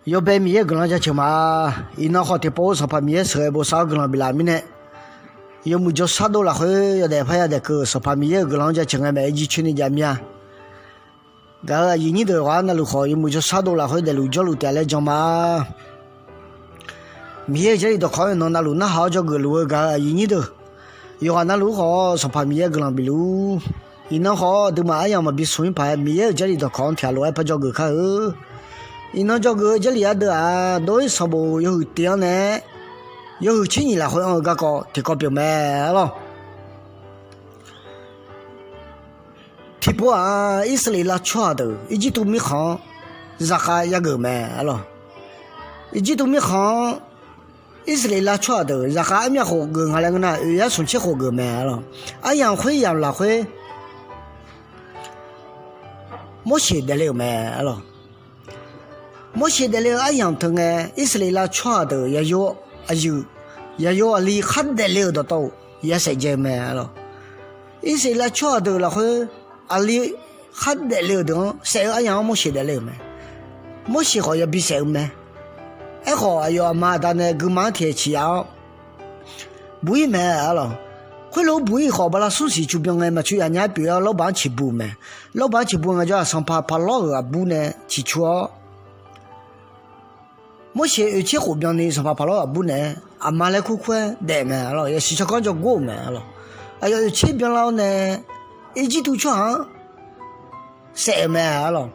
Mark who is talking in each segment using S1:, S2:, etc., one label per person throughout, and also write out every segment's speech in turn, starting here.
S1: 要被米也跟人家吃嘛，一那好的包上把米也吃不少跟人比拉米呢，要么就杀到了会要得怕要得个上把米也跟人家吃个买一群的家米啊，个一年的话那路好，要么就杀到了会得路叫路带来讲嘛，米也这里都可以弄那路那好叫个路个一年的，要话那路好上把米也跟人比路，一那好都嘛样嘛比顺排米也这里都看条路还怕叫个看伊那叫个这里啊的啊，都是什么有点呢？有去年来好像个个提高表卖了。提波啊，以色列拉错的，一直都没行，ราคา也个卖了。一直都没行，以色列拉错的，ราคา没好个，俺两个呢，也算起好个卖了。啊，样会样拉会，没写的了卖了。我现在了，样疼哎，以色列拉错的也有，也有离很得了的到，也是这么了。以色列错的了会，离很得了的，谁样我现在了没？我喜欢也比谁没？哎好，要嘛的呢，跟马天气啊，不一没了。回老不一好把那熟悉就别爱嘛，去人家不要老板去补没，老板去补我就上怕老个补呢去错。我现在去河边的什么跑了不呢？阿妈来苦苦的嘛了，也是想讲叫我嘛了。哎呀，前边了呢，一直都穿晒嘛了，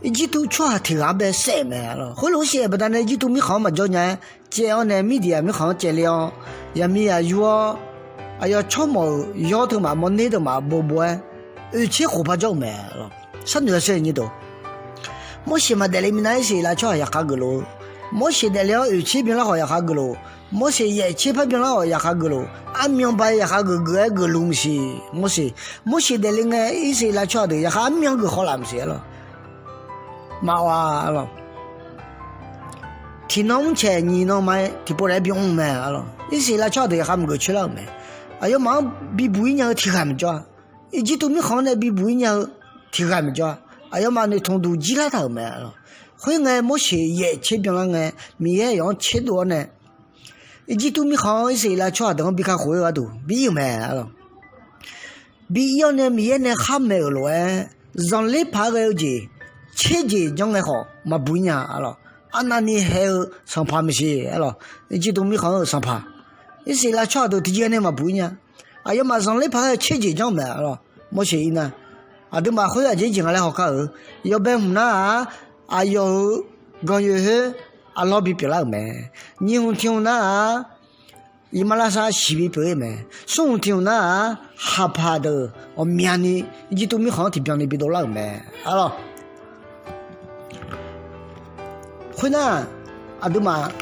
S1: 一直都穿挺阿白晒嘛了。后来现不但呢，一直都没好嘛，叫呢，这样呢，米的也没好这了，也没啊有啊，哎呀，草毛摇头嘛，没内头嘛，不而且河怕叫嘛了，啥东西你都，我现嘛在里面那些来叫也看个咯。我现在了有钱变了好也哈个咯，我现在钱派变了好也哈个咯，俺明白也哈个东西，我现在了哎，一些来吃的也哈明个好难些了，妈哇了，听农钱你能买，听不来别用买了，一些来吃的也哈没个吃了买，哎呀妈比不一样听还没着，一直都没好呢比不一样听还没着，哎呀妈你通都几来头买了。会爱某些也切边了爱，米也要切多呢。一直都没好一些来吃的，比看会啊都比有买了。比要呢米也呢还没有了哎，让你拍个去，切去将来好嘛不一样了。啊那你还有上爬没些了，一直都没好上爬。一些来吃的提前呢嘛不一样。哎呀嘛让你拍切去将买了，某些呢，啊都嘛会啊这进来好看，要不然那。啊有刚有些啊老比别了没，你用听那伊马拉萨西比别没，送听那害怕的我面呢，一都没好听别的比多了没，好了，会呢啊对嘛，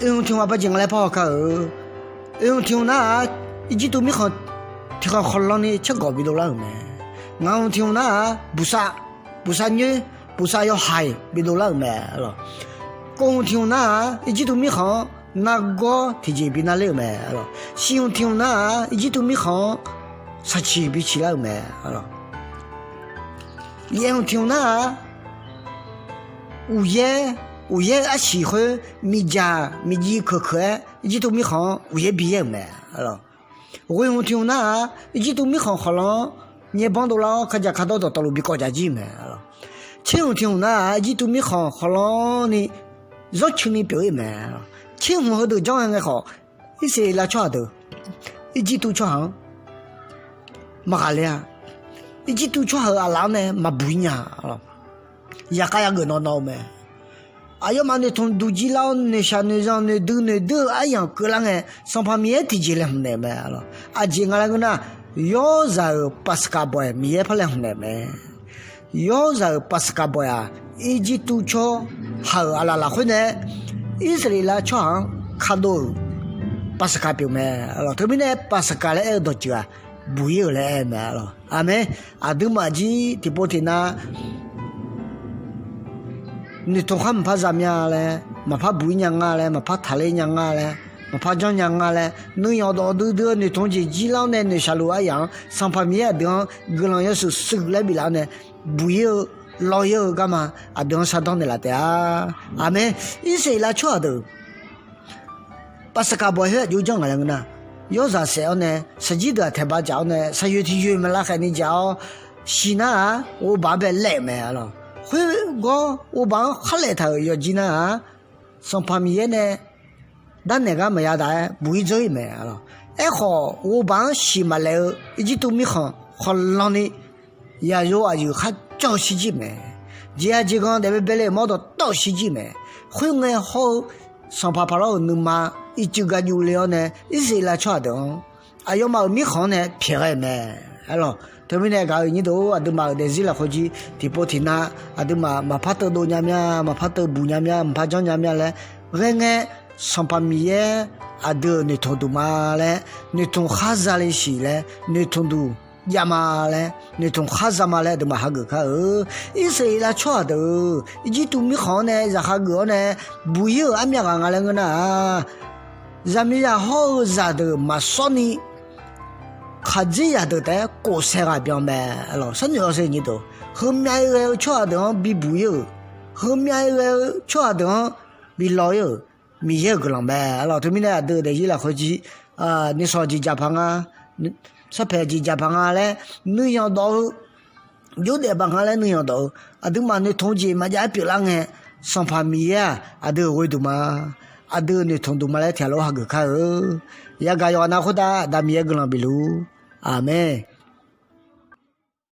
S1: 用听话把进来跑看，用听那一都没好听好了呢，吃高比多了没，俺听那不啥女。不啥要害，别都老买了。公听那一直都没好，那个提前比那老买了。信用听那一直都没好，啥起比起来买了。烟听那午夜啊喜欢米几可一直都没好，午夜毕业买了。我用听那一直都没好好了，你帮到了，看到道路比高家几买了。青听那一都没好，好了呢，热情的表演嘛。青红后头讲还好，一些拉错的，一直都错行，没下来，一直都错后阿郎呢，没不一样了，也个闹没。哎呀妈，你从都知道你下你让你都哎呀，个人哎，上旁面提起来没没了，啊，今个那个呢，要是八十个boy，面拍来没没。要是八十个boy啊，一直都错好阿拉会呢，以色列拉错行看到八十个表妹了，特别呢八十个来多久啊，不有来买了，阿妹阿都马吉提波提那，你同他们怕啥样嘞？嘛怕不一样啊嘞，嘛怕他嘞样啊嘞。我怕讲样啊嘞，能要到都你同志几老呢？你下路啊样，上旁边的个人要是手来比啦呢，不有老友干嘛啊？不用上当的了的啊！阿妹，一岁了错的，把自家不学就讲个人呢。有啥事呢？实际的太把教呢，10月体育们拉喊你教，西呢我爸爸来没了，会我爸还来头要紧呢啊，上旁边呢，但那个没呀的，不会走没了。哎好，我爸西嘛来，一直都没好，好让你也有啊有还找时间没，这个那边本来冇到到时间没，会爱好上爬了能嘛。一就个有了呢，一岁了错的，啊要么没好呢，偏爱没，哎咯，他们那个你都啊都嘛的是了，或者地波天呐，啊都嘛怕得多伢伢，嘛怕得不伢伢，怕讲伢伢嘞，人上把米耶，啊都你同都嘛嘞，你同哈扎嘞是嘞，你同都。呀嘛嘞，你从哈萨嘛嘞，都嘛哈个看哦，一岁了错的，一直都没好呢，然后个呢，不有俺们讲那个呢，咱们然后然的嘛说呢，看这样的在过山啊表妹了，什么事你都，后面一个错的比不有，后面一个错的比老有，没有个人呗，老头们呢都得一来回去啊，你说去加班啊，你。说排挤加班啊嘞，能养到有的班下来能养到，啊都嘛你统计嘛家别人哎，上旁边啊，啊都会都嘛，啊都你统都嘛来条路下个看哦，也个要拿回答，咱们也个人比路，阿妹。